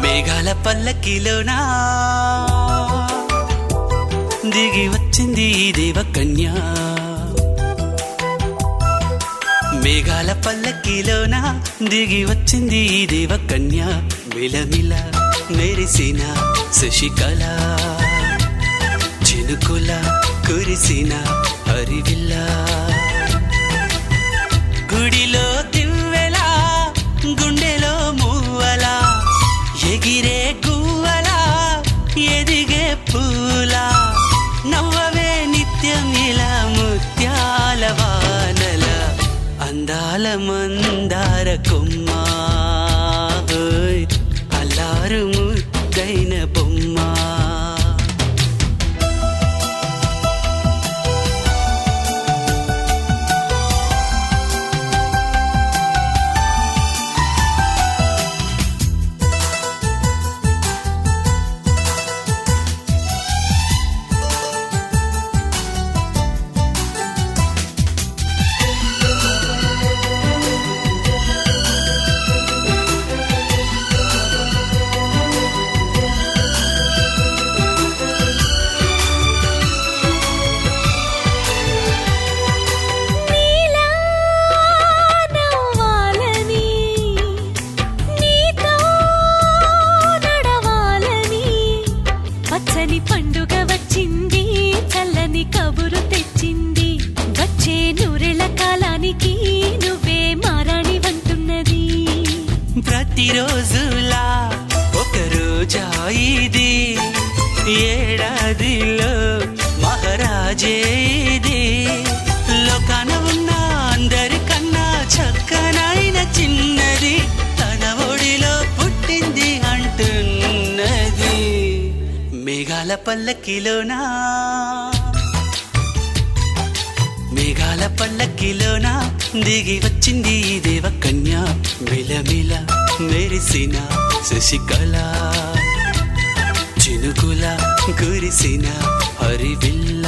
మేఘాల పల్లకిలోనా దిగి వచ్చింది దేవకన్య. మేఘాల పల్లకిలోన దిగి వచ్చింది దేవకన్య. మిలమిల మెరిసిన శశికళ, చినుకుల కురిసిన హరివిల్ల. గుడిలో దివ్వెలా, గుండెలో మూవలా, ఎగిరే గువ్వలా, ఎదిగే పూలా. నవ్వవే నిత్యం ఇలా ముత్యాల వానల, అందాల మందార కొమ్మ, అల్లారు ముద్దైన బొమ్మ. పండుగ వచ్చింది, చల్లని కబురు తెచ్చింది. వచ్చే నూరెళ్ళ కాలానికి నువ్వే మారాణి వంటున్నది. ప్రతిరోజులా ఒక రోజా ఇది, ఏడాదిలో మహారాజే ఇది. లోకాన ఉన్న అందరికన్నా చక్కనైన చిన్నది, తన ఒడిలో పుట్టింది అంటున్నది. మేఘాల పల్లకిలోనా, మేఘాల పల్లకిలోనా దిగి వచ్చింది దేవకన్య. మిలమిల మెరిసిన శశికళ, చినుకుల కురిసిన హరివిల్ల.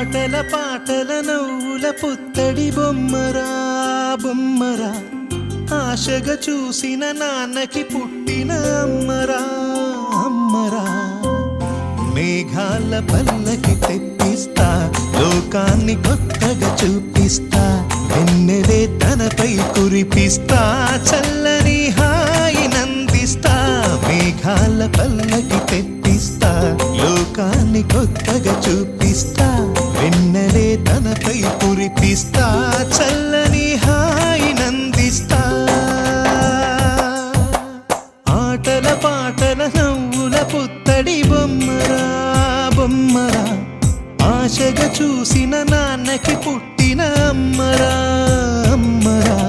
ఆటల పాటల నవ్వుల పుత్తడి బొమ్మరా బొమ్మరా ఆశగా చూసిన నాన్నకి పుట్టిన అమ్మరా అమ్మరా మేఘాల పల్లకి తెప్పిస్తా లోకాన్ని కొత్తగా చూపిస్తా వెన్నెలే తనపై కురిపిస్తా చల్లని హాయి నందిస్తా మేఘాల పల్లకి తెప్పిస్తా లోకాన్ని కొత్తగా చూపిస్తా వెన్నెలే తనపై కురిపిస్తా చల్లని హాయి నందిస్తా ఆటల పాటల నవ్వుల పుత్తడి బొమ్మరా బొమ్మరా ఆశగా చూసిన నాన్నకి పుట్టిన అమ్మరా అమ్మరా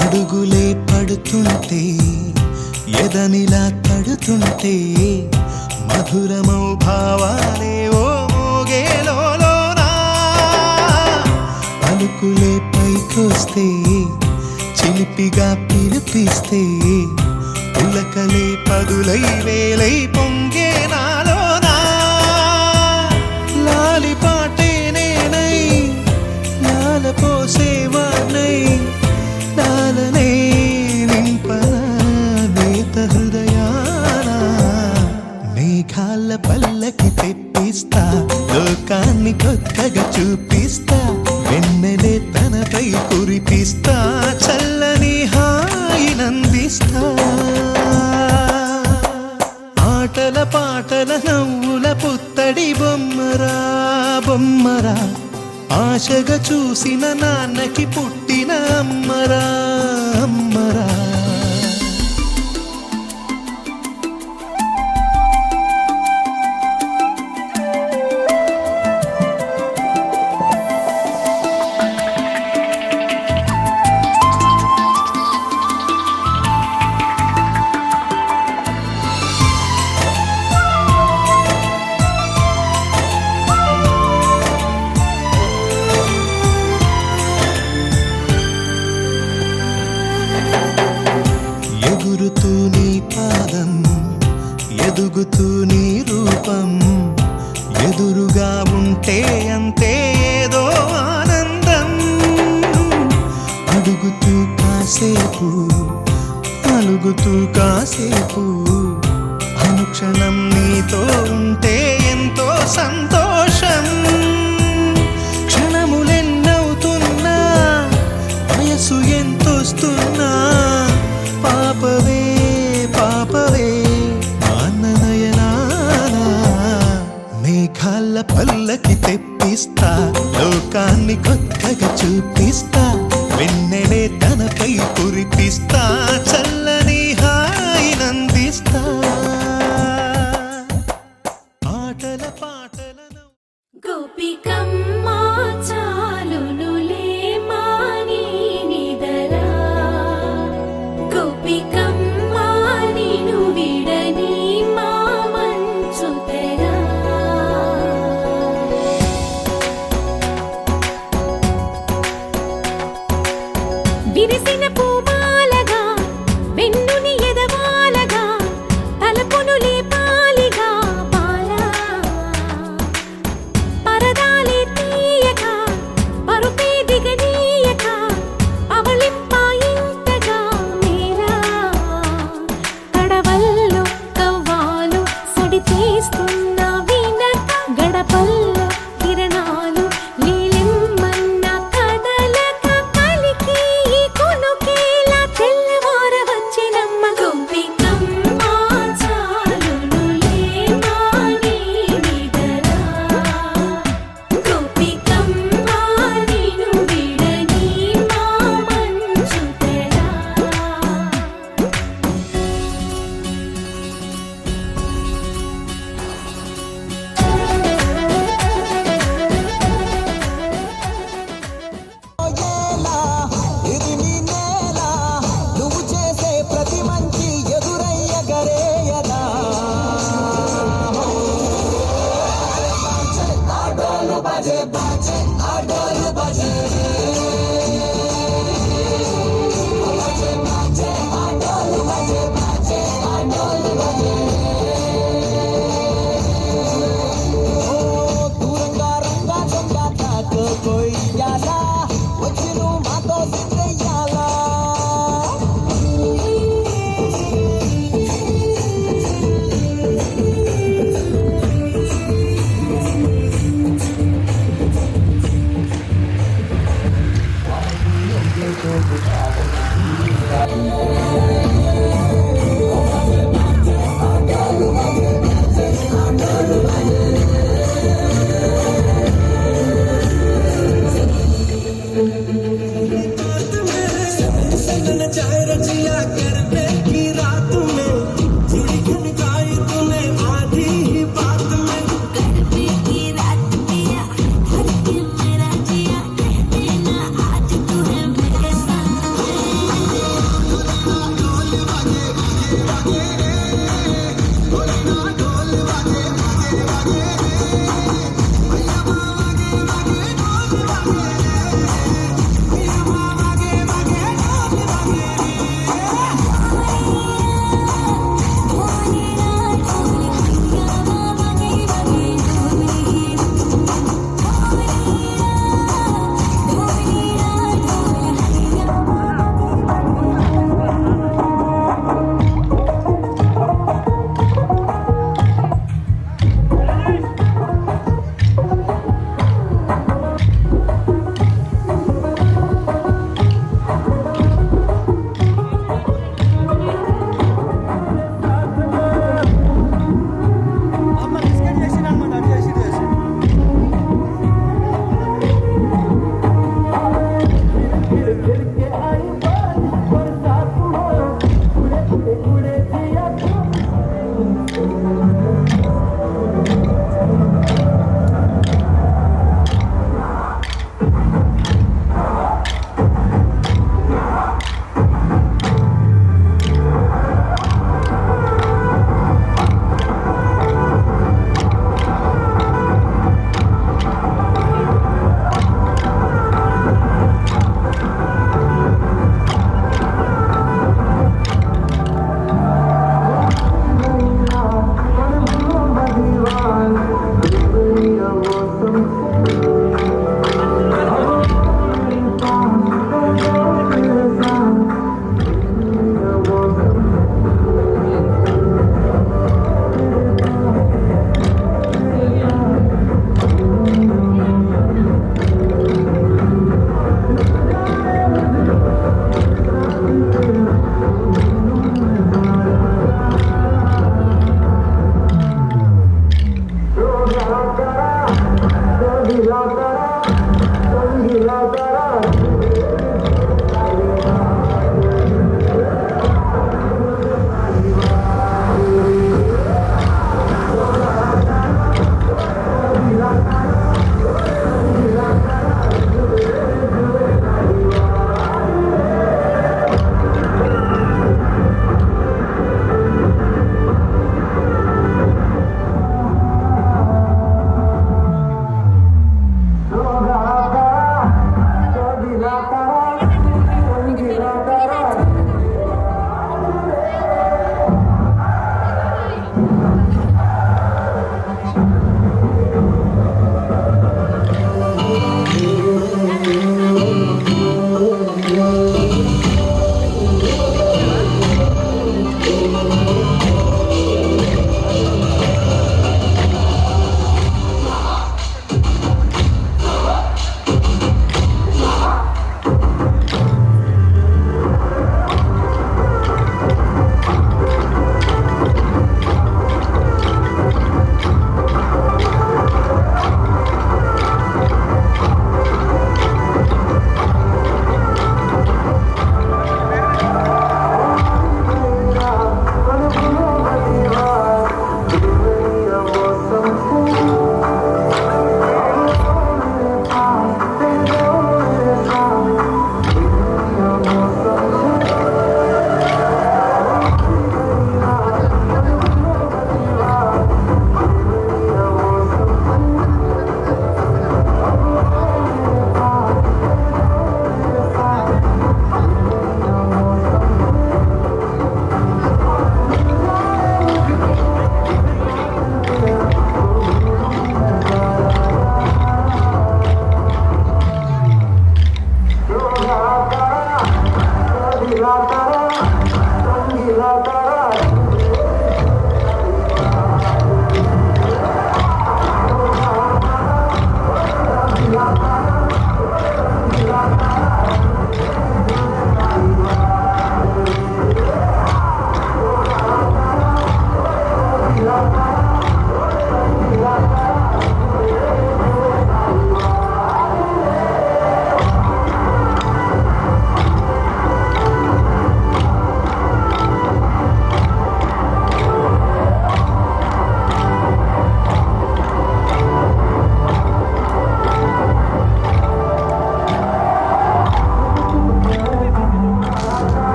అడుగులే పడుతుంటే ఎదనిలా తడుతుంటే మధురమౌ భావాలే ఓ మోగేలోనా పలుకులే పైకొస్తే చిలిపిగా పిలిపిస్తే పులకలే పదులై వేలై పొంగే నాలోనా లాలిపాటే నేనై లాల పోసేవాణ్ణై లాలనే నింపన నేత హృదయాన మేఘాల పల్లకి తెప్పిస్తా లోకాన్ని కొత్తగా చూపిస్తా వెన్నెలే తనపై కురిపిస్తా చల్లని హాయి నందిస్తా ఆటల పాటల నవ్వుల పుత్తడి బొమ్మరా బొమ్మరా ఆశగా చూసిన నాన్నకి పుట్టిన అమ్మరా అమ్మరా ఎగురుతూ నీ పాదం ఎదుగుతూ నీ రూపం ఎదురుగా ఉంటే అంతే ఏదో ఆనందం అడుగుతూ కాసేపు అలుగుతూ కాసేపు అనుక్షణం నీతో ఉంటే ఎంతో సంతోషం క్షణములెన్నవుతున్నా వయసు ఎంతొస్తున్నా పాపవే పాపవే మాననయనానా మేఘాల పల్లకి తెప్పిస్తా లోకాన్ని కొత్తగా చూపిస్తా వెన్నెలే తనపై కురిపిస్తా చల్లని హాయి నందిస్తా ఆటల పాటల గోపికమ్మ చాలునులే మాని నిదరా గోపికమ్మ నిను విడని మా మంచుతెరా విరిసిన పూమాలగా వెన్నుని ఎదవాలగా తల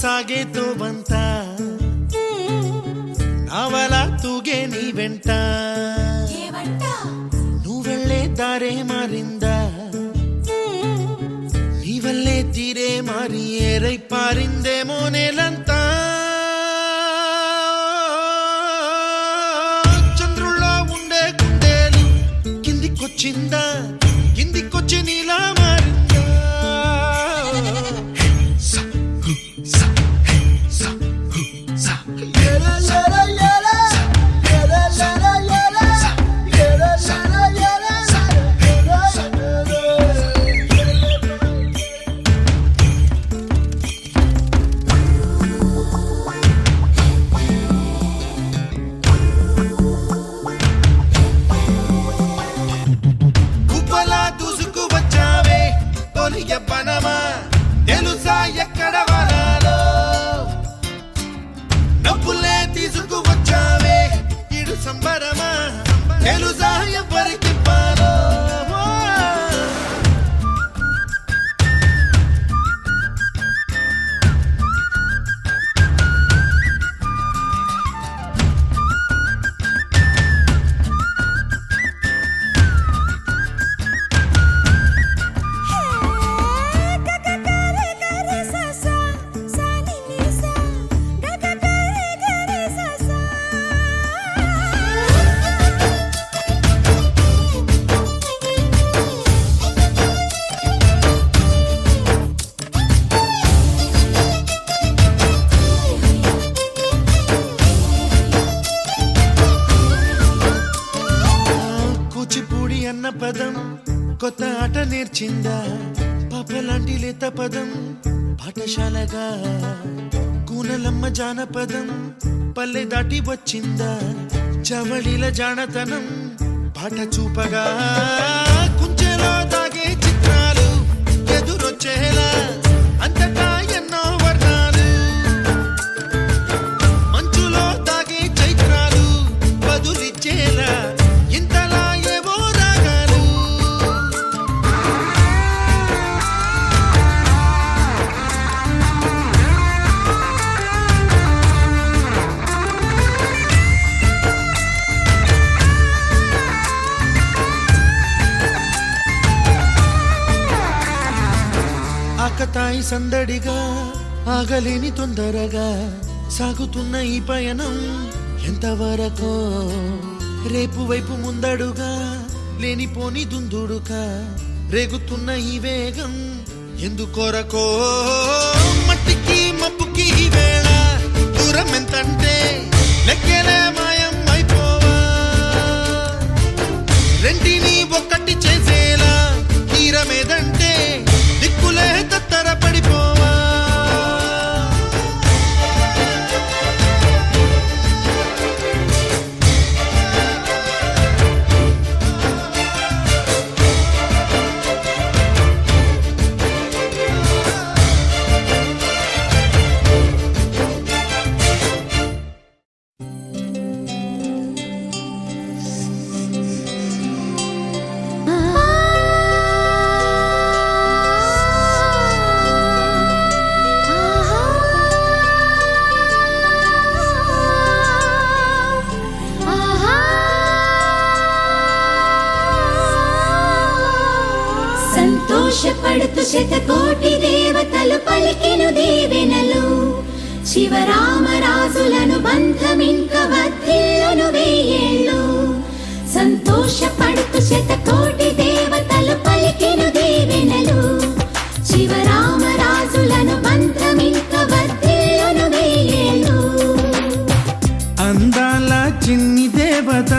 ಸಾಗೇತೋ ಬಂತ ನಾವಲ ತೂಗೆ ನೀ వెంట నువ్వెళ్ళే దారే మారింద నీ వల్లే తీరే మారి ఏరై పారిందేమో నేలంతా చంద్రుల్లో ఉండే కుందేలు కిందికొచ్చిందా కిందికొచ్చి నీలా మారిందా సా హు సా హే సా హు సా కుప్పలా దూసుకు వచ్చావే తొలియ పనమా తెలుసా ఎక్కడ వనాలో డబ్బులే తీసుకు వచ్చావే ఇడు సంబరమా తెలుసా ఎవరికి పాలో కూచిపూడి అన్న పదం కొత్త ఆట నేర్చిందా పాపలాంటి లేత పదం పాఠశాలగా కూనలమ్మ జానపదం పల్లె దాటి వచ్చిందా చవళిల జానతనం పాట చూపగా కుంచెలో దాగే చిత్రాలు ఎదురొచ్చేలా అంతటా ఎన్నో వర్ణాలు మంచులో దాగే చైత్రాలు బదులిచ్చేలా ఇంతలా ఏవో రాగాలు ఆకతాయి సందడిగా ఆగలేని తొందరగా సాగుతున్న ఈ పయనం ఎంతవరకో రేపు వైపు ముందడుగా లేనిపోని దుందుడుగా రేగుతున్న ఈ వేగం ఎందుకొరకో మట్టికి మబ్బుకి ఈ వేళ దూరం ఎంతంటే లెక్కలే మాయం అయిపోవా రెంటిని ఒక్కటి చేసేలా తీరమేదంటే దిక్కులే తత్తర పడిపోవా సంతోషపడుతూ శతకోటి దేవతలు పలికెను దీవెనలు శివరామరాజులను బంధమింక వర్ధిల్లును వెయ్యేళ్ళు సంతోషపడుతూ శతకోటి దేవతలు పలికెను దీవెనలు శివరామరాజులను బంధమింక వర్ధిల్లును వెయ్యేళ్ళు అందాల చిన్ని దేవత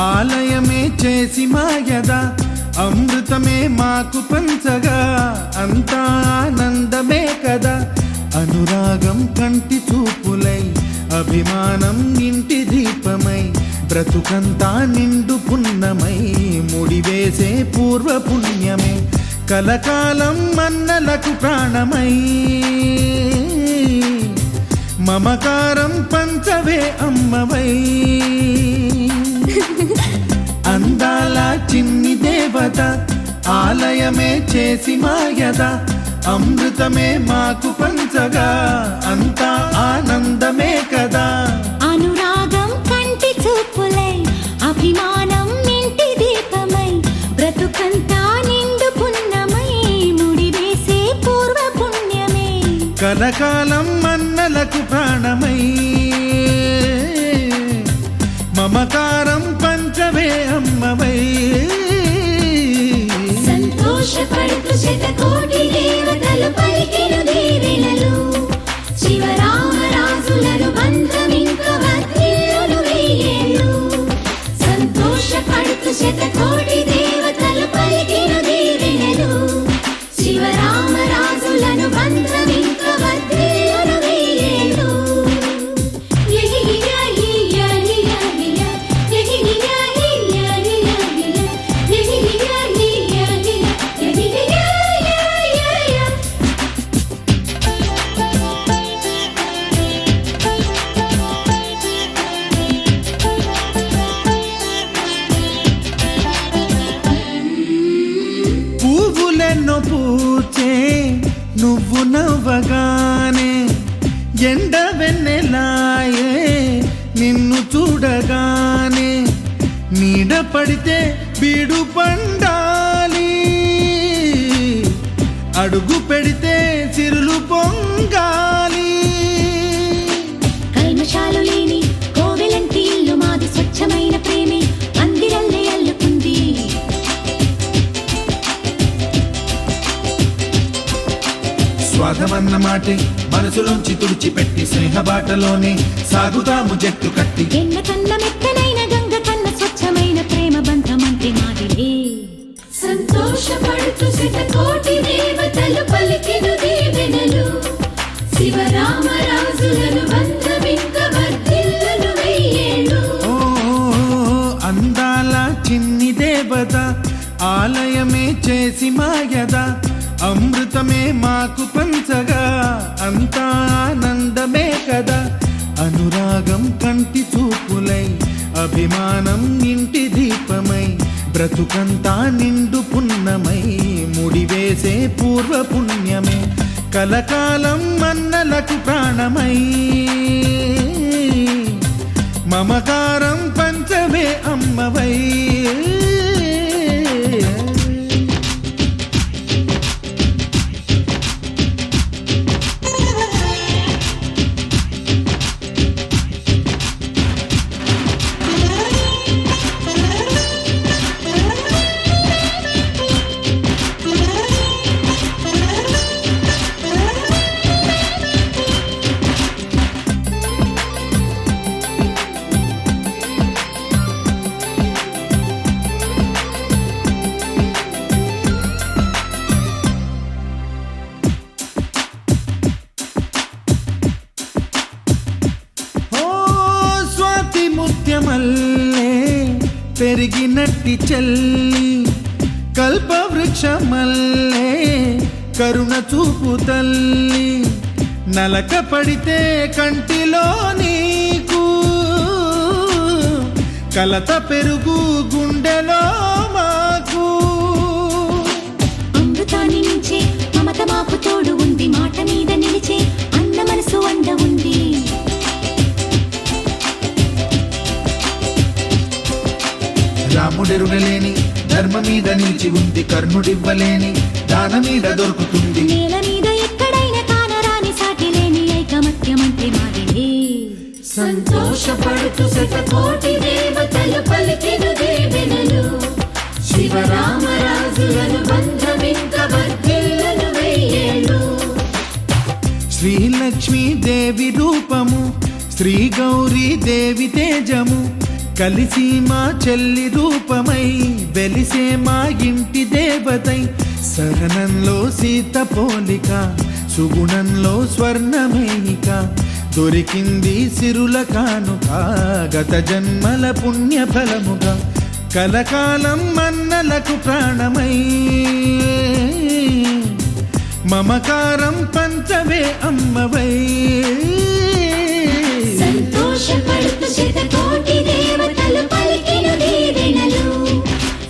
ఆలయమే చేసి మాయద అమృతమే మాకు పంచగా అంతా ఆనందమే కదా అనురాగం కంటి చూపులై అభిమానం ఇంటి దీపమై బ్రతుకంతా నిండు పున్నమై ముడివేసే పూర్వ పుణ్యమే కలకాలం మన్నలకు ప్రాణమై మమకారం పంచవే అమ్మవై అందాల చిన్ని దేవత ఆలయమే చేసి మాయద అమృతమే మాకు పంచగా అంతా ఆనందమే కదా. అనురాగం కంటి చూపులై అభిమానం ఇంటి దీపమై బ్రతుకంతా నిండు పున్నమై ముడివేసే పూర్వ పుణ్యమే కలకాలం మన్నలకు ప్రాణమై మమకారం పంచవే అమ్మవై. సంతోషపడుతూ శతకోటి దేవతలు పలికెను దీవెనలు శివరామరాజులను బంధమింక వర్ధిల్లును వెయ్యేళ్ళు. సంతోషపడుతూ శతకోటి దేవతలు పలికెను దీవెనలు శివరామరాజులను బంధమింక వర్ధిల్లును వెయ్యేళ్ళు. పువ్వులెన్నో పూచే నువ్వు నవ్వగానే ఎండ వెన్నెలాయే నిన్ను చూడగానే నీడ పడితే బీడు పండాలి అడుగు పెడితే సిరులు పొంగాలి. కల్మషాలు లేని కోవెలంటి ఇల్లు మాది స్వచ్ఛమైన ప్రేమే అందిరల్లే అల్లుకుంది. స్వాగమన్న మాటే మనసులోంచి తుడిచిపెట్టి స్నేహబాటలోనే సాగుదాము జట్టు కట్టి. ఎన్న కన్న మెత్తనైన గంగ కన్న స్వచ్ఛమైన ప్రేమ బంధమంటే మాదిరే. సంతోషపడుతూ శతకోటి దేవతలు పలికెను దీవెనలు శివరామరాజులను బంధమింక వర్ధిల్లును వెయ్యేళ్ళు. ఓ అందాల చిన్ని దేవత ఆలయమే చేసి మాయద అమృతమే మాకు పంచగా అంతా ఆనందమే కదా. అనురాగం కంటి చూపులై అభిమానం ఇంటి దీపమై బ్రతుకంతా నిండు పున్నమై ముడివేసే పూర్వ పుణ్యమే కలకాలం మన్నలకు ప్రాణమై మమకారం పంచవే అమ్మవై. మల్లే పెరిగినట్టి చెల్లి కల్పవృక్షమల్లే కరుణ చూపు తల్లి నలక పడితే కంటిలో నీకు కలత పెరుగు గుండెలో మాకు. అమృతాన్ని నుంచే మమత మాకు తోడు ఉంది మాట మీద నిలిచే అన్న మనసు అండ ఉంది. రాముడెరుగలేని ధర్మ మీద నిలిచి ఉంది కర్ణుడివ్వలేని దాన మీద దొరుకుతుంది. నేల మీద ఎక్కడైనా కానరాని సాటి లేని ఐకమత్యమంటే మాదిరే. సంతోషపడుతూ శతకోటి దేవతలు పలికెను దీవెనలు శివరామరాజులను బంధమింక వర్ధిల్లును వెయ్యేళ్ళు. శ్రీలక్ష్మీ దేవి రూపము శ్రీ గౌరీ దేవి తేజము కలిసి మా చెల్లి రూపమై వెలిసే మా ఇంటి దేవతై సహనంలో సీత పోలిక సుగుణంలో స్వర్ణమేనిక దొరికింది సిరుల కానుక గత జన్మల పుణ్య ఫలముగా కలకాలం మన్నలకు ప్రాణమై మమకారం పంచవే అమ్మవై. సంతోషపడుతూ శతకోటి దేవతలు పలికెను దీవెనలు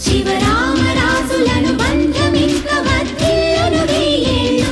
శివరామరాజులను బంధమింక వర్ధిల్లును వెయ్యేళ్ళు.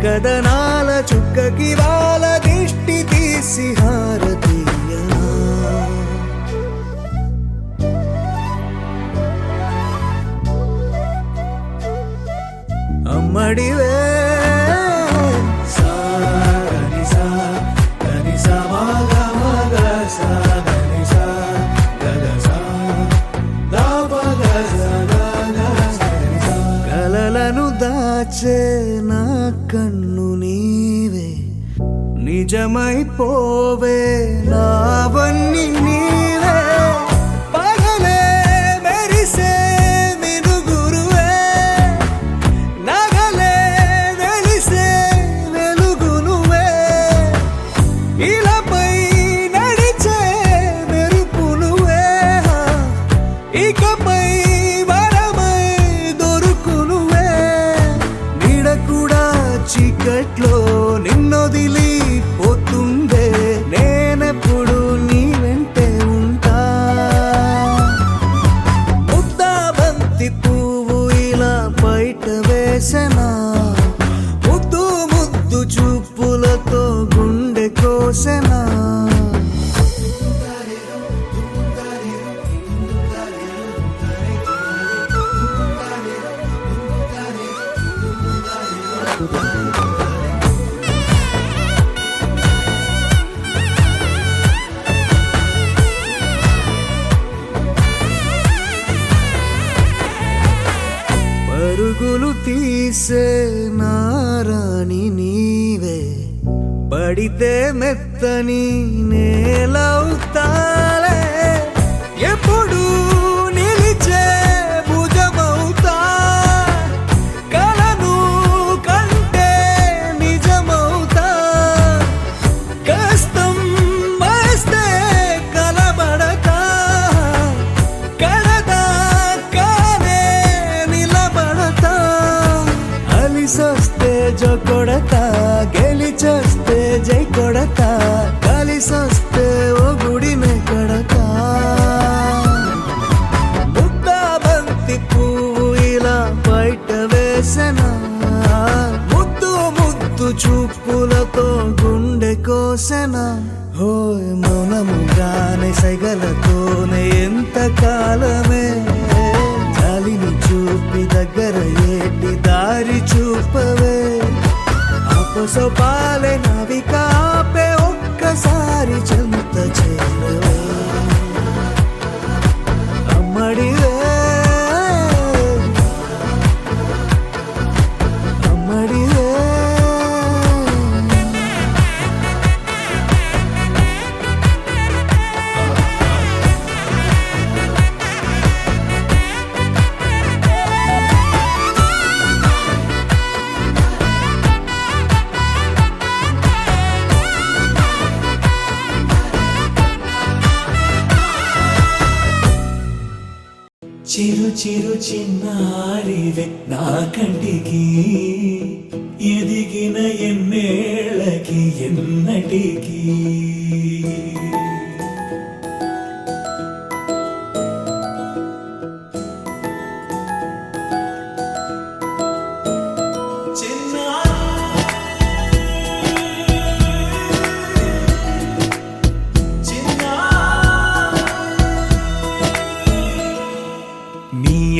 కదనాల చుక్కకి వాళ్ళ దిష్టి తీసి హారతీయనా అమ్మడివే కలలను దాచే నా కన్ను నీవే నిజమైపోవే నావన్నీ నీవే పగలే మెరిసే మినుగురువే నగలే వెలిసే వెలుగు నువ్వే ఇలాపై నడిచే మెరుపు నువ్వే ఇకపై వరమై దొరుకు నువ్వే నీడ కూడా చీకట్లో నిన్నొదిలి పోతుందే నేనెప్పుడు నీ వెంటే ఉంటా ముద్దా బంతి పువ్వు ఇలా బయట వేసెనా ముద్దు ముద్దు చూపులతో గుండె కోసెనా పరుగులు తీసే నారాణి నీవే పడితే మెత్తని నేలవుతాలే ఎప్పుడు నిలిచే భుజమవుతా కలను కంటే నిజమవుతా కష్టం వస్తే కలబడతా కడదా కానే నిలబడతా అలిసొస్తే జో కొడతా గెలిచొస్తే జై కొడతా కలిసొస్తే ఓ గుడినే కడతా ముద్దా బంతి పువ్వు ఇలా బయట వేసెనా ముద్దు ముద్దు చూపులతో గుండె కోసెనా హోయ్ మౌనముగానే సైగలతోనే ఎంత కాలమే జాలిని చూపి దగ్గర ఏటి దారి చూపవే అపసోపాలే నవికాపే ఒక్కసారి చెంత చేరవే అమ్మడివే అమ్మడివే చిరు చిరు చిన్నారివే నా కంటికి ఎదిగిన ఎన్నేళ్ళకి ఎన్నటికి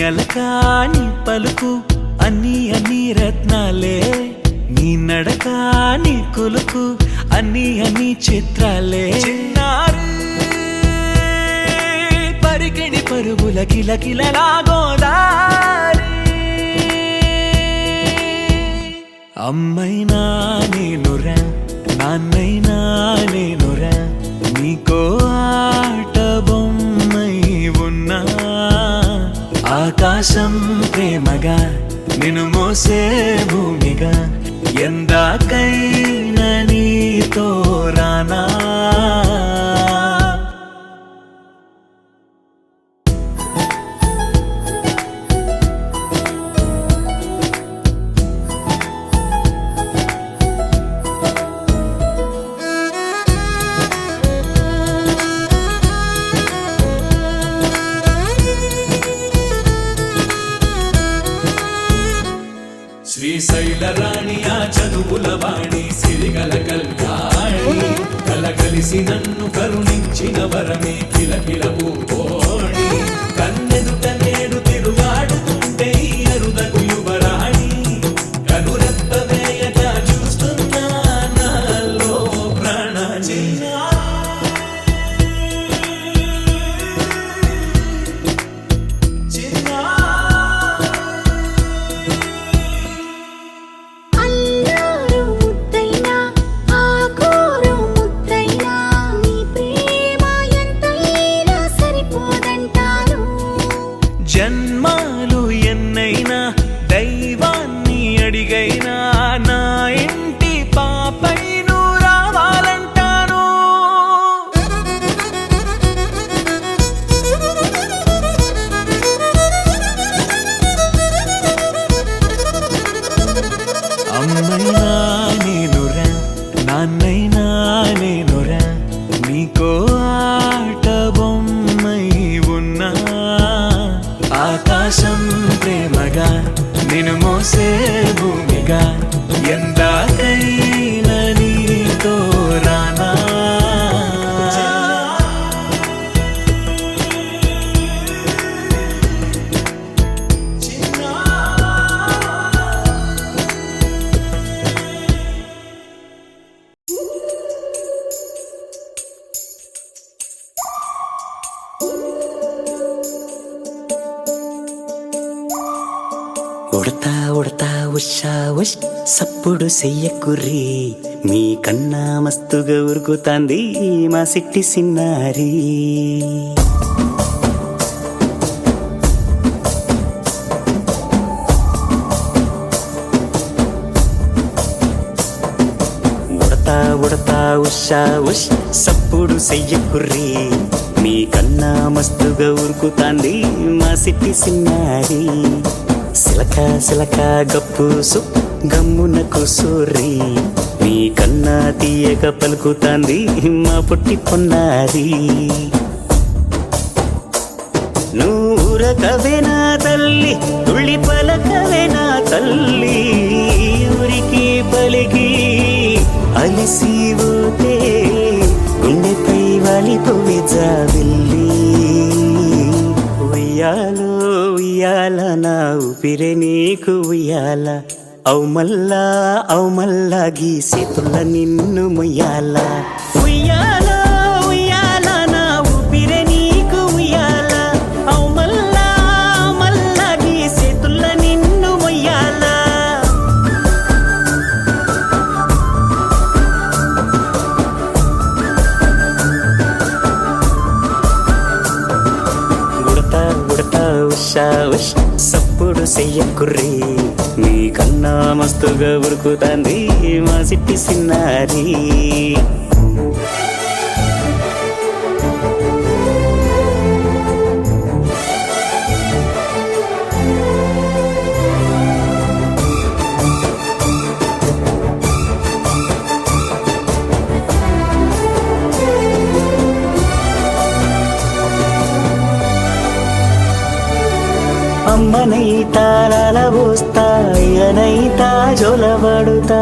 అలకాని పలుకు అన్ని అన్ని రత్నాలే నీ నడక నీ కులుకు అన్ని అన్ని చిత్రాలే చిన్నారు పరికిణి పరుగుల కిల కిలలాగోదారి అమ్మైనా నేనురా నాన్నైనా నేనురా నీకో ఆట బొమ్మై ఉన్నా ఆకాశం ప్రేమగా నిన్ను మోసే భూమిగా ఎందాకైనా నీతో రానా శ్రీ శ్రీశైల రాణి ఆ చదువుల వాణి సిరిగల కళ్యాణి కలగలిసి నన్ను కరుణించిన వరమే కిలకిల పూకోణి కన్నెదుట నేడు తిరుగాడుతుంటే అరుదకు యువరాణి కనురెప్ప వేయక చూస్తున్నా నాలో ప్రాణ అల్లారు ముద్దైనా ఆకోరు ముద్దైనా నీ ప్రేమ ఎంతైనా సరిపోదంటారు జన్మాలు ఎన్నైనా దైవాన్ని అడిగైనా నా ఇంటి పాపై నువ్వు రావాలంటాను అమ్మైనా నేనురా నాన్నైనా నేనురా నీకో ఆట బొమ్మై ఉన్నా ఆకాశం ప్రేమగా నిన్ను మోసే భూమిగా ఎందాకైనా నీతో రానా ఉడతా ఉడతా ఉషా ఉష్ సప్పుడు చెయ్యకుర్రి మీ కన్నా మస్తుగా ఉరుకుతాంది మా సిట్టి సిన్నారి ఉడతా ఉడతా ఉషా ఉష్ సప్పుడు చెయ్యకుర్రి మీ కన్నా మస్తుగా ఉరుకుతాంది మా సిట్టి సిన్నారి సిలక సిలక గప్పుసు గమ్మున కూసూరి నీ కన్నా తీయక పలుకుతాంది మా పుట్టి పొన్నారి నూరకవేనా తల్లి తుళ్ళి పలకవేనా తల్లి ఊరికి పలికి అలిసి పోతే గుండెపై వాలిపోవే జాబిల్లి ఉయ్యాలో ఉయ్యాల నా ఊపిరే నీకు ఉయ్యాల అవు మల్లా గీసేతుల్ల నిన్ను ముయ్యాల ఉయ్యాల ఉయ్యాల నా ఊపిరే నీకు ఉయ్యాల అవు మల్లా గీసేతుల్ల నిన్ను ముయ్యాల ఉషా ఉష్ సప్పుడు చెయ్యకుర్రి నీ కన్నా మస్తుగా ఉరుకుతాంది మా సిట్టి సిన్నారి అమ్మనైతా లలబోస్తా అయ్యనైతా జొలబడుతా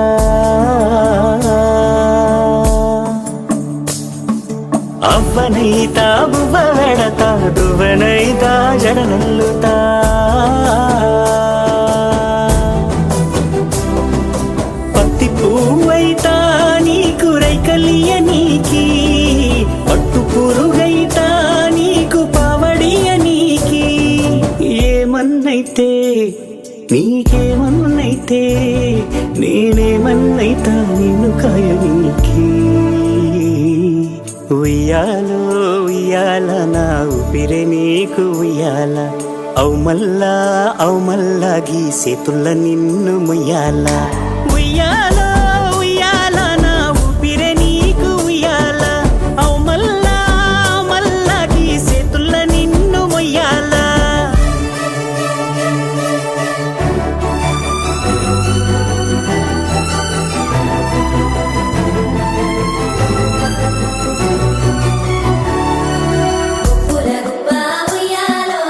అవ్వనైతా బువ్వ వెడతా దువ్వనైతా జడనల్లుతా పత్తి పువ్వైతా నీకు రైకలియ నీకి పట్టు పురుగైతా నీకు పావడియ నీకి ఏమన్నైతే నీకేమన్నైతే నేనేమన్నైతా నిన్ను కాయనీకి ఉయ్యాలో ఉయ్యాల నా ఊపిరే నీకు ఉయ్యాల అవు మల్లా గీసేతుల్ల నిన్ను ముయ్యాల ఉయ్యాల ఉయ్యాల నా ఊపిరే నీకు ఉయ్యాల అవు మల్లా గీసేతుల్ల నిన్ను ముయ్యాల ఉయ్యాలో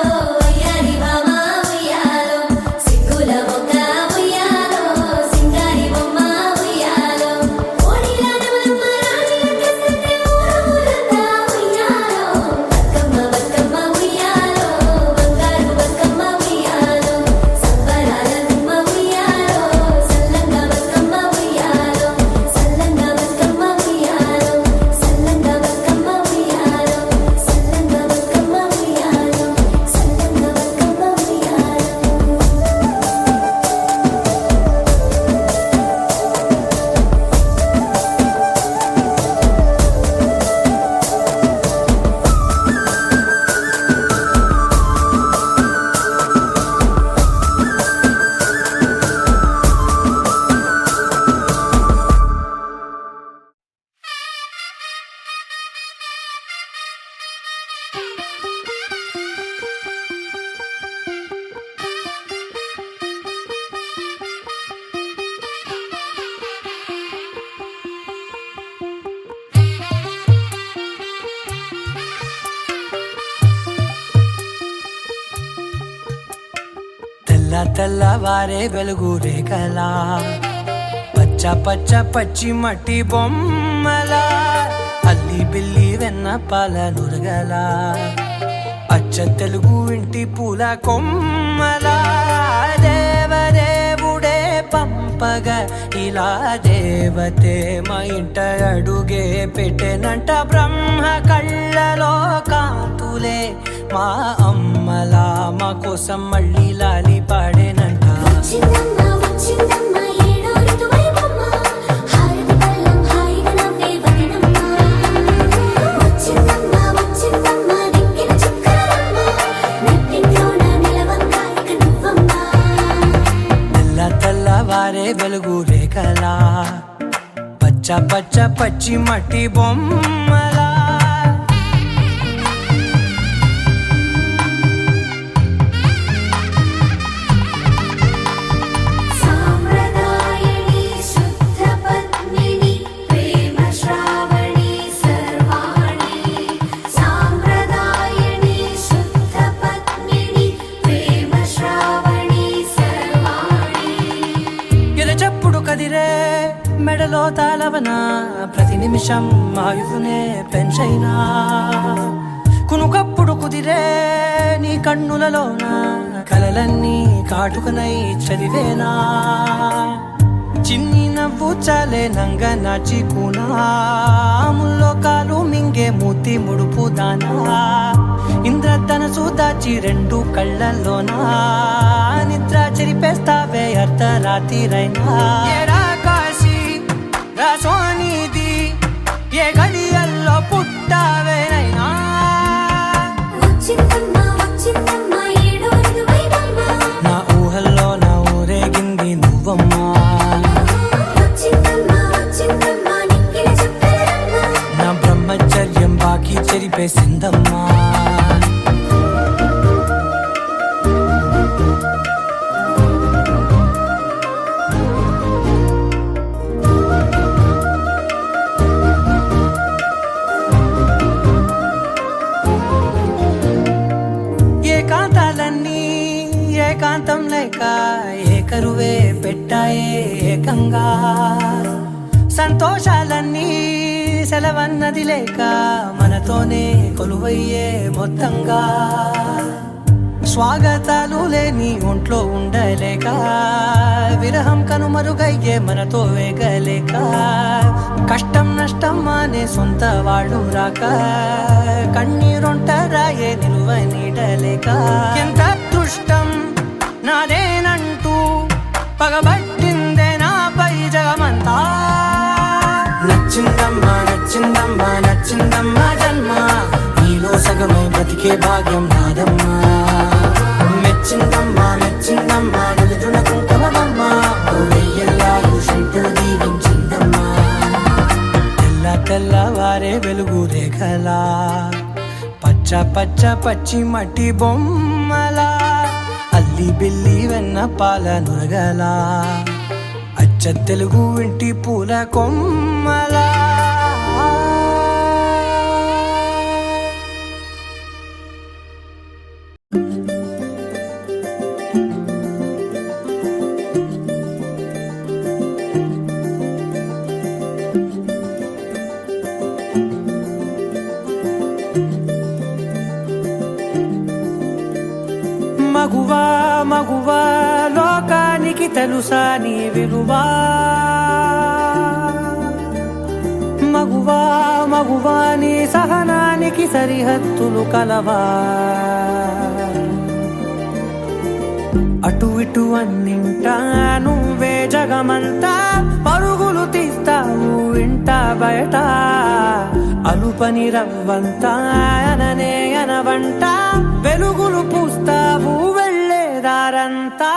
తెల్ల తెల్లవారే వెలుగు రేఖలా పచ్చ పచ్చ పచ్చి మట్టి బొమ్మలా అల్లి బిల్లి వెన్న పాల నురగలా అచ్చ తెలుగు ఇంటి పూల కొమ్మలా దేవదేవుడే పంపగా ఇలా దేవతే మా ఇంట అడుగే పెట్టెనంట బ్రహ్మ కళ్ళలో కాంతులే మా అమ్మలా మా కోసం మళ్ళీ లాలి పాడేనంట వచ్చిందమ్మ వచ్చిందమ్మ ఏడో ఋతువైవమ్మ హారతి పళ్ళం హాయిగా నవ్వే వదనమ్మ వచ్చిందమ్మ వచ్చిందమ్మ దిక్కిన చుక్కలమ్మ నెట్టింట్లోన నిలవంగా ఇక నువ్వమ్మ తెల్ల తెల్లవారే వెలుగు రేఖలా పచ్చ పచ్చ పచ్చి మట్టి బొమ్మలా సాంప్రదాయని శుద్ధ పద్మిని ప్రేమ శ్రావణి సర్వాణి సాంప్రదాయని శుద్ధ పద్మిని ప్రేమ శ్రావణి సర్వాణి ఎరచప్పుడు కదిరే మెడలో తాళవన ప్రతి నిమిషం ఆయువునే పెంచైనా కునుకప్పుడు కుదిరే నీ కన్నులలోన కలలన్నీ కాటుకనై చదివేనా చిన్ని నవ్వు చాలే నంగ నాచి కూనాముల్లో కాలు మింగే మూతి ముడుపు దానా ఇంద్రధనసు దాచి రెండు కళ్ళల్లోనా నిద్ర చెరిపేస్తావే అర్ధరాత్రిరైనా ఏరా కాశీ రా సోనిది ఏ గడియల్లో పుట్టావేనైనా వచ్చిందమ్మ వచ్చిందమ్మ ఏడో ఋతువైవమ్మ నా ఊహల్లో నా ఊరేగింది నువ్వమ్మా వచ్చిందమ్మ వచ్చిందమ్మ నిక్కిన చుక్కలమ్మ నా బ్రహ్మచర్యం బాకీ చెరిపేసిందమ్మా ఏకాంతాలన్నీ ఏకాంతం లేక ఏకరువే పెట్టాయే ఏకంగా సంతోషాలన్నీ సెలవన్నది లేక మనతోనే కొలువయ్యే మొత్తంగా స్వాగతాలు లేని ఒంట్లో ఉండలేక విరహం కనుమరుగయ్యే మనతో వేగలేక కష్టం నష్టం అనే సొంత వాళ్ళు రాక కన్నీరొంటరాయే నిలువ నీడలేక ఎంత అదృష్టం నాదేనంటూ పగబట్టిందే నాపై జగమంతా నచ్చిందమ్మా నచ్చిందమ్మా నచ్చిందమ్మా జన్మ నీలో సగమై బతికే భాగ్యం నాదమ్మా మెచ్చిందమ్మా మెచ్చిందమ్మా నిలుచున కుంకుమమ్మా వెయ్యల్లాగు శంకులు దీవించిందమ్మా తెల్ల తెల్లవారే వెలుగు రేఖలా పచ్చ పచ్చ పచ్చి మట్టి బొమ్మలా అల్లి బిల్లి వెన్న పాల నురగలా అచ్చ తెలుగు ఇంటి పూల కొమ్మలా మగువా మగువా లోకానికి తెలుసా నీ విలువా మగువా మగువా నీ సహనానికి సరిహద్దులు కలవా అటు ఇటు అన్నింటా నువ్వే జగమంతా పరుగులు తీస్తావు ఇంట బయట అలుపని రవ్వంతా అననే అనవంట వెలుగులు పూస్తావు వెళ్ళేదారంతా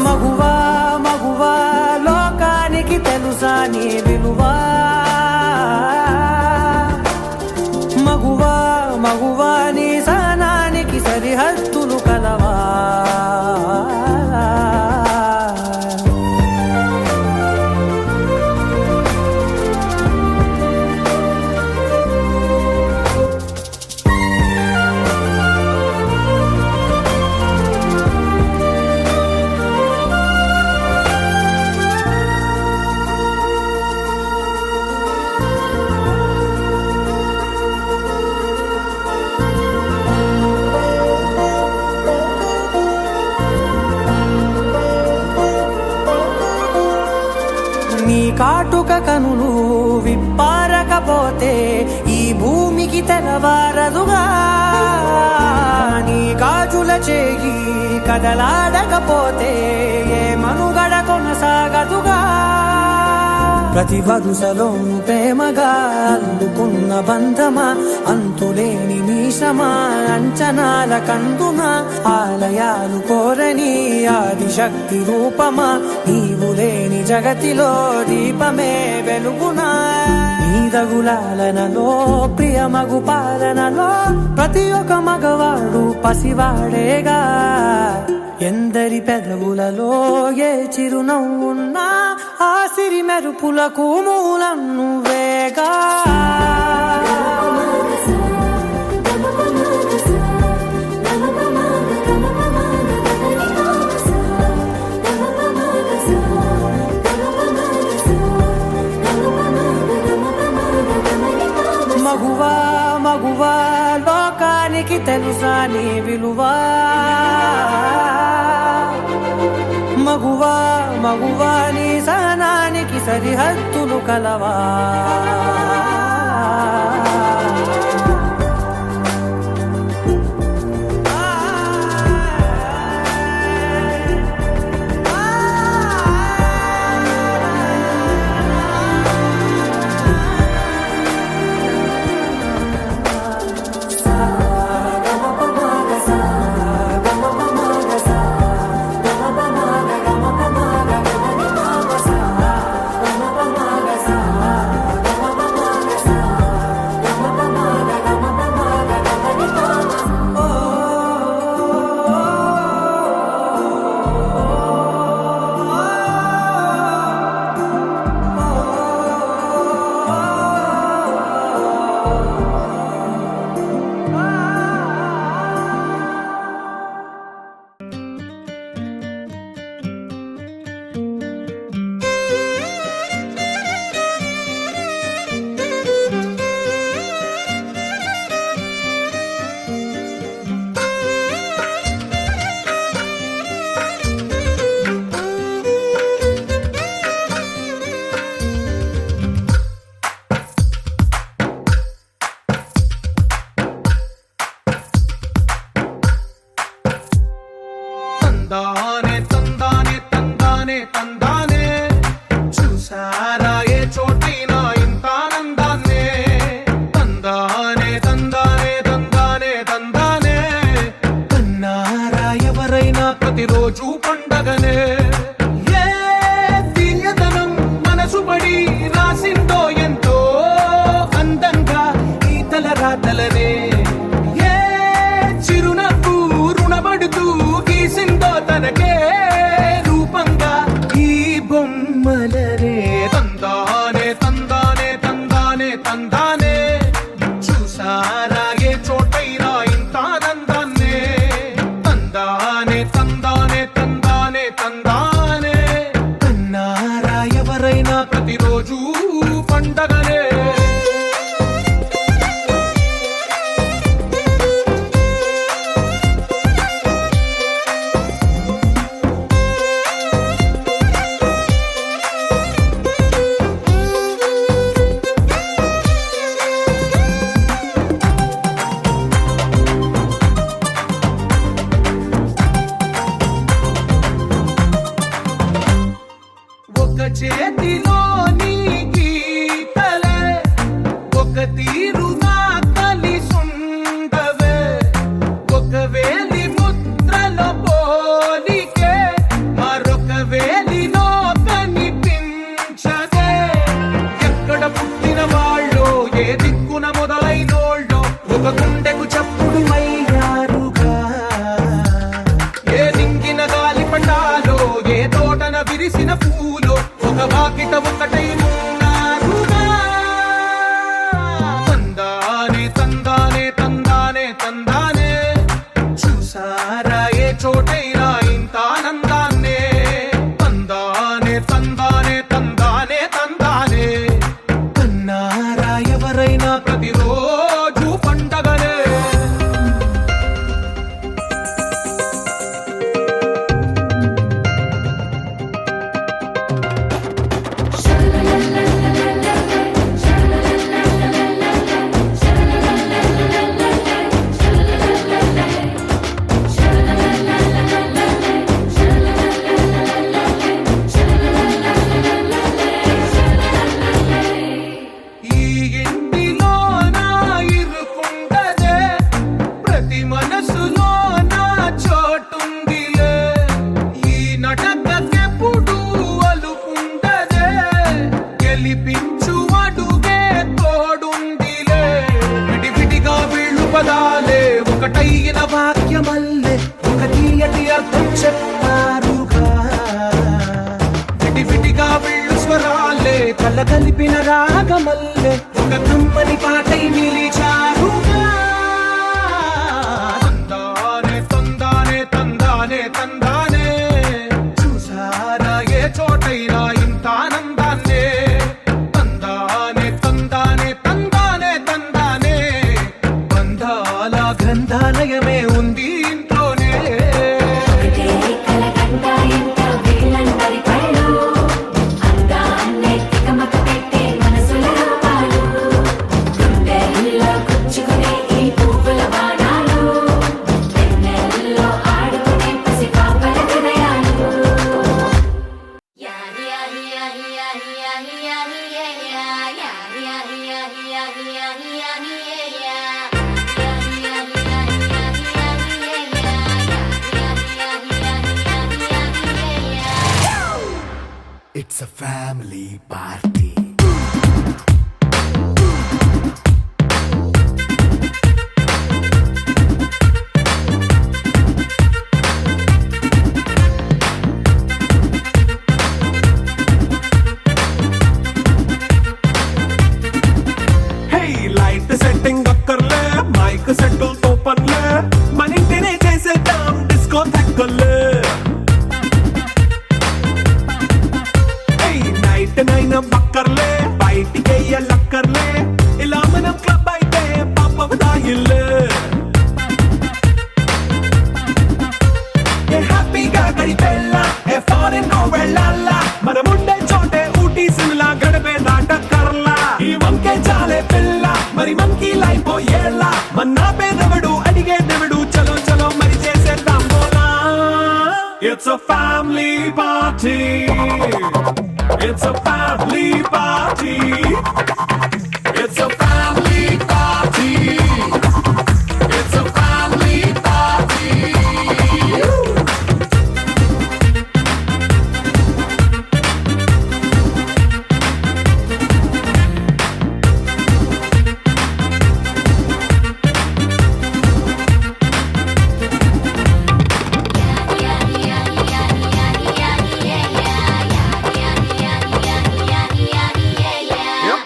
మగువా మగువా లోకానికి తెలుసా నీ విలువా మగువా మగువా నీ సహనానికి సరిహద్దులు కలవా కాటుక కనులు విప్పారకపోతే ఈ భూమికి తెలవారదుగా నీ గాజుల చేయి కదలాడకపోతే ఏ మనుగడ కొనసాగదుగా ప్రతి వరుసలోను ప్రేమగా అందుకున్న బంధమా అంతులేని మీసమా అంచనాల కందుమా ఆలయాలు కోరని ఆదిశక్తి రూపమా నీవు లేని జగతిలో దీపమే వెలుగునా నీదగులాలనలో ప్రియమగు పాలనలో ప్రతి ఒక్క మగవాడు పసివాడేగా ఎందరి పెదవులలో ఏ చిరునవ్వున్నా ఆ సిరి మెరుపులకు మూలం నువ్వేగా మగువా మగువా లోకానికి తెలుసా నీ విలువా మగువా మగువా నీ సహనానికి సరిహద్దులు కలవా తందానే తందానే తందానే తందానే చూసారా ఏ చోటైనా ఇంత ఆనందాన్నే తందానే తందానే తందానే తందానే కన్నారా ఎవరైనా ప్రతిరోజు పండగనే ఏ తీయదనం మనసు పడి రాసిందో ఎంతో అందంగా ఈ తలరాతలనే ఏ చిరునవ్వు రుణపడుతూ గీసిందో తనకే రూపంగా ఈ బొమ్మలనే తందానే తందానే తందానే తందానే చూసారా ఏ చోటైనా ఇంత ఆనందాన్నే తందానే తందానే తందానే తందానే కన్నారా ఎవరైనా ప్రతిరోజు పండగనే ఒక చేతిలో నీ గీతలే ఒక తీరుగా కలిసుండవే ఒక వేలి ముద్రల పోలికే మరొక వేలిలో కనిపించదే ఎక్కడ పుట్టిన వాళ్ళో ఏ దిక్కున మొదలైనోళ్ళో ఒక గుండెకు చప్పుడు అయ్యారుగా ఏ దింగిన గాలి పటాలో ఏ తోటన విరిసిన పూలో ఒక వాకిట ఒకటై ఉన్నారుగా తందానే తందానే తందానే తందానే చూసారా ఏ చోటైనా ఇంత ఆనందాన్నే తందానే తందానే తందానే తందానే కన్నారా ఎవరైనా ప్రతిరోజు పండగనే Shalala అర్థం చెప్తారుగా విడివిడిగా వెళ్ళు స్వరాలే కల కలిపిన రాగమల్లే ఒక కమ్మని పాటై నిలిచారుగా తందానే తందానే తందానే తందానే చూసారా ఏ చోటైనా ఇంత ఆనందాన్నే తందానే తందానే తందానే తందానే బంధాల గ్రంథాలయమే ఉంది ఇంట్లోనే ఒకటే కలగంట ఎంత వీళ్ళందరి కళ్ళు అందాన్నే తికమక పెట్టే మనసుల రూపాలు గుండెల్లో గుచ్చుకునే ఈ పువ్వుల బాణాలు వెన్నెల్లో ఆడుకునే పసి పాపల హృదయాలు It's a family party. Hey light setting అక్కర్లే మైక్ సెట్టుల్ తో పనిలే మన ఇంటినే చేసేద్దాం డిస్కో థెక్కలే నైట్ నైన్ బక్కర్లే బయటికి లక్కర్లే ఇలా మనం క్లబ్ అయితే పాప దాయిల్లే హ్యాపీగా గడిపెళ్ళా ఏ ఫారెన్ కో వెళ్ళాలా మనం ఉండే చోటే ఊటీ సిమ్లా గడిపే దాటక్కర్లా ఈ వంకే చాలే పిల్ల మరి మంకీ లైఫ్ ఏళ్ళ మన్నా పేదవడు అడిగేదెవడు చలో చలో మరి చేసేద్దాం బోలా it's a family party It's a family party. It's a family party. It's a family party.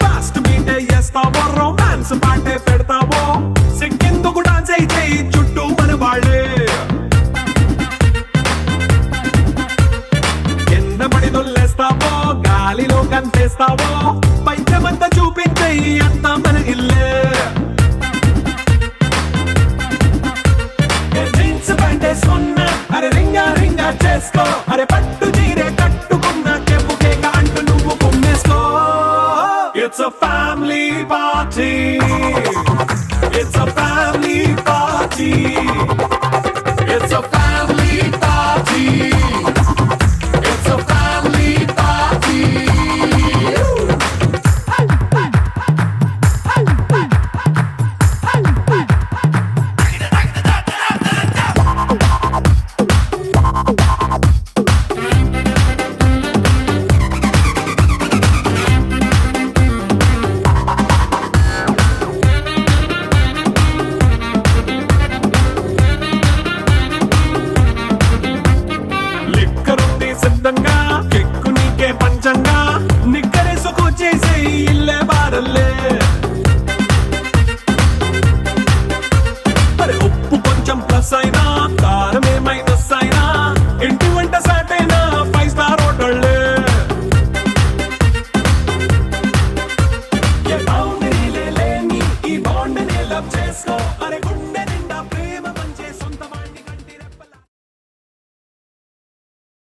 Fast meet చేస్తావో రొమాన్స్ పాటే పెడతావో సిక్కిందుకు డాన్స్ అయితే చుట్టూ మన వాళ్ళే కింద పడి దొల్లేస్తావో గాలిలో కంటేస్తావో పైచమంతా చూపించే అంతా మన ఇల్లే జీన్స్ ప్యాంటేసుకున్నా అరే రింగా రింగా చేసుకో అరే పట్టు చీరే కట్టుకున్నా కెప్పు కేక అంటూ నువ్వు కుమ్మేసుకో It's a family party. It's a family party. It's a family party. It's a family party. లిక్కరుంది సిద్ధంగా కెక్కు నీకే పంచంగా నిక్కరేసుకు చేసే ఇల్లే బారల్లే మరి ఉప్పు కొంచెం ప్లస్ అయినా కారమే మైనస్ అయినా ఇంటి వంట సాటైనా 5 స్టార్ హోటళ్ళే ఏ బౌండరీ లేని ఈ బాండ్ ని లవ్ చేసుకో